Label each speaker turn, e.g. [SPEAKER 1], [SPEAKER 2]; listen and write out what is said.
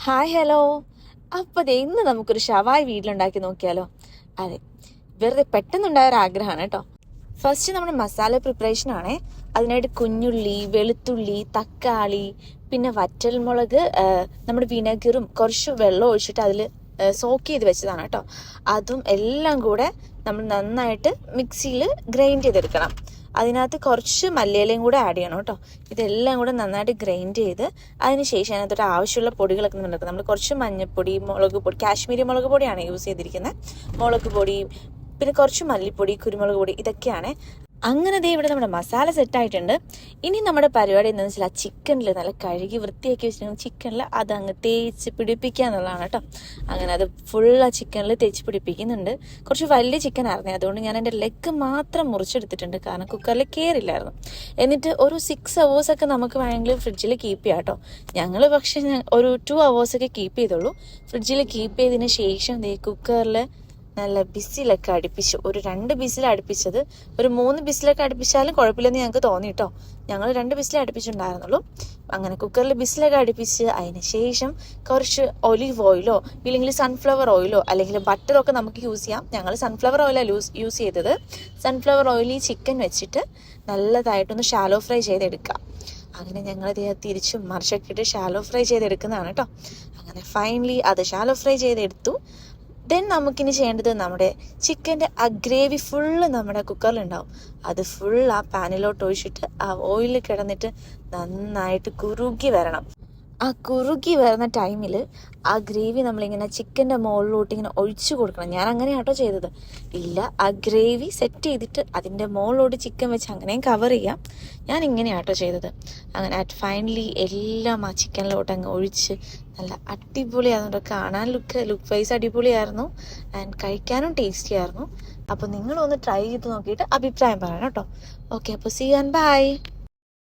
[SPEAKER 1] Hi hello. അപ്പോൾ ദേ ഇന്ന് നമുക്കൊരു ഷവായി വീട്ടിലുണ്ടാക്കി നോക്കിയാലോ? അതെ, വെറുതെ പെട്ടെന്നുണ്ടായ ഒരു ആഗ്രഹമാണ് കേട്ടോ. ഫസ്റ്റ് നമ്മുടെ മസാല പ്രിപ്പറേഷൻ ആണേ. അതിനായിട്ട് കുഞ്ഞുള്ളി, വെളുത്തുള്ളി, തക്കാളി, പിന്നെ വറ്റൽമുളക്, നമ്മുടെ വിനെഗറും കുറച്ച് വെള്ളം ഒഴിച്ചിട്ട് അതിൽ സോക്ക് ചെയ്ത് വെച്ചതാണ് കേട്ടോ. അതും എല്ലാം കൂടെ നമ്മൾ നന്നായിട്ട് മിക്സിയിൽ ഗ്രൈൻഡ് ചെയ്തെടുക്കണം. അതിനകത്ത് കുറച്ച് മല്ലിയിലയും കൂടെ ആഡ് ചെയ്യണം കേട്ടോ. ഇതെല്ലാം കൂടെ നന്നായിട്ട് ഗ്രൈൻഡ് ചെയ്ത് അതിന് ശേഷം അതിനകത്തോട്ട് ആവശ്യമുള്ള പൊടികളൊക്കെ നടക്കും. നമ്മൾ കുറച്ച് മഞ്ഞൾപ്പൊടി, മുളക് പൊടി, കാശ്മീരി മുളക് പൊടിയാണ് യൂസ് ചെയ്തിരിക്കുന്നത്. മുളക് പൊടി, പിന്നെ കുറച്ച് മല്ലിപ്പൊടി, കുരുമുളക് പൊടി, ഇതൊക്കെയാണ്. അങ്ങനെ ദേ ഇവിടെ നമ്മുടെ മസാല സെറ്റായിട്ടുണ്ട്. ഇനി നമ്മുടെ പരിപാടി എന്താണെന്ന് വെച്ചാൽ ആ ചിക്കനിൽ നല്ല കഴുകി വൃത്തിയാക്കി വെച്ചിട്ടുണ്ടെങ്കിൽ ചിക്കനിൽ അത് അങ്ങ് തേച്ച് പിടിപ്പിക്കുക എന്നുള്ളതാണ് കേട്ടോ. അങ്ങനെ അത് ഫുൾ ആ ചിക്കനിൽ തേച്ച് പിടിപ്പിക്കുന്നുണ്ട്. കുറച്ച് വലിയ ചിക്കൻ ആയിരുന്നേ, അതുകൊണ്ട് ഞാൻ എൻ്റെ ലെഗ് മാത്രം മുറിച്ചെടുത്തിട്ടുണ്ട്, കാരണം കുക്കറിൽ കയറില്ലായിരുന്നു. എന്നിട്ട് ഒരു 6 hours ഒക്കെ നമുക്ക് വേണമെങ്കിൽ ഫ്രിഡ്ജിൽ കീപ്പ് ചെയ്യാം കേട്ടോ. ഞങ്ങൾ പക്ഷേ ഒരു 2 hours ഒക്കെ കീപ്പ് ചെയ്തുള്ളൂ. ഫ്രിഡ്ജിൽ കീപ്പ് ചെയ്തതിന് ശേഷം ദേ കുക്കറിൽ നല്ല ബിസിലൊക്കെ അടുപ്പിച്ചു. ഒരു 2 ബിസിൽ അടുപ്പിച്ചത്, ഒരു 3 ബിസിലൊക്കെ അടുപ്പിച്ചാലും കുഴപ്പമില്ലെന്ന് ഞങ്ങൾക്ക് തോന്നി കേട്ടോ. ഞങ്ങൾ 2 ബിസിലേ അടുപ്പിച്ചിട്ടുണ്ടായിരുന്നുള്ളൂ. അങ്ങനെ കുക്കറിൽ ബിസിലൊക്കെ അടുപ്പിച്ച് അതിന് ശേഷം കുറച്ച് ഒലിവ് ഓയിലോ ഇല്ലെങ്കിൽ സൺഫ്ലവർ ഓയിലോ അല്ലെങ്കിൽ ബട്ടറൊക്കെ നമുക്ക് യൂസ് ചെയ്യാം. ഞങ്ങൾ സൺഫ്ലവർ ഓയിലാണ് യൂസ് ചെയ്തത്. സൺഫ്ലവർ ഓയിലിൽ ചിക്കൻ വെച്ചിട്ട് നല്ലതായിട്ടൊന്ന് ഷാലോ ഫ്രൈ ചെയ്തെടുക്കുക. അങ്ങനെ ഞങ്ങൾ തിരിച്ചും മറിച്ചൊക്കെ ഇട്ട് ഷാലോ ഫ്രൈ ചെയ്തെടുക്കുന്നതാണ് കേട്ടോ. അങ്ങനെ ഫൈനലി അത് ഷാലോ ഫ്രൈ ചെയ്തെടുത്തു. ദെൻ നമുക്കിനി ചെയ്യേണ്ടത് നമ്മുടെ ചിക്കൻ്റെ ആ ഗ്രേവി ഫുള്ള് നമ്മുടെ കുക്കറിലുണ്ടാവും. അത് ഫുൾ ആ പാനിലോട്ട് ഒഴിച്ചിട്ട് ആ ഓയിലിൽ കിടന്നിട്ട് നന്നായിട്ട് കുറുകി വരണം. ആ കുറുകി വരുന്ന ടൈമിൽ ആ ഗ്രേവി നമ്മളിങ്ങനെ ചിക്കൻ്റെ മുകളിലോട്ട് ഇങ്ങനെ ഒഴിച്ചു കൊടുക്കണം. ഞാൻ അങ്ങനെയാട്ടോ ചെയ്തത്. ഇല്ല, ആ ഗ്രേവി സെറ്റ് ചെയ്തിട്ട് അതിൻ്റെ മുകളിലോട്ട് ചിക്കൻ വെച്ച് അങ്ങനെയും കവർ ചെയ്യാം. ഞാൻ ഇങ്ങനെയാട്ടോ ചെയ്തത്. അങ്ങനെ അറ്റ് ഫൈനലി എല്ലാം ആ ചിക്കനിലോട്ട് അങ്ങ് ഒഴിച്ച് നല്ല അടിപൊളിയായിരുന്നു. കാണാൻ ലുക്ക് വൈസ് അടിപൊളിയായിരുന്നു, ആൻഡ് കഴിക്കാനും ടേസ്റ്റി ആയിരുന്നു. അപ്പോൾ നിങ്ങളൊന്ന് ട്രൈ ചെയ്ത് നോക്കിയിട്ട് അഭിപ്രായം പറയണം കേട്ടോ. ഓക്കെ, അപ്പോൾ സീ യു ആൻഡ് ബൈ.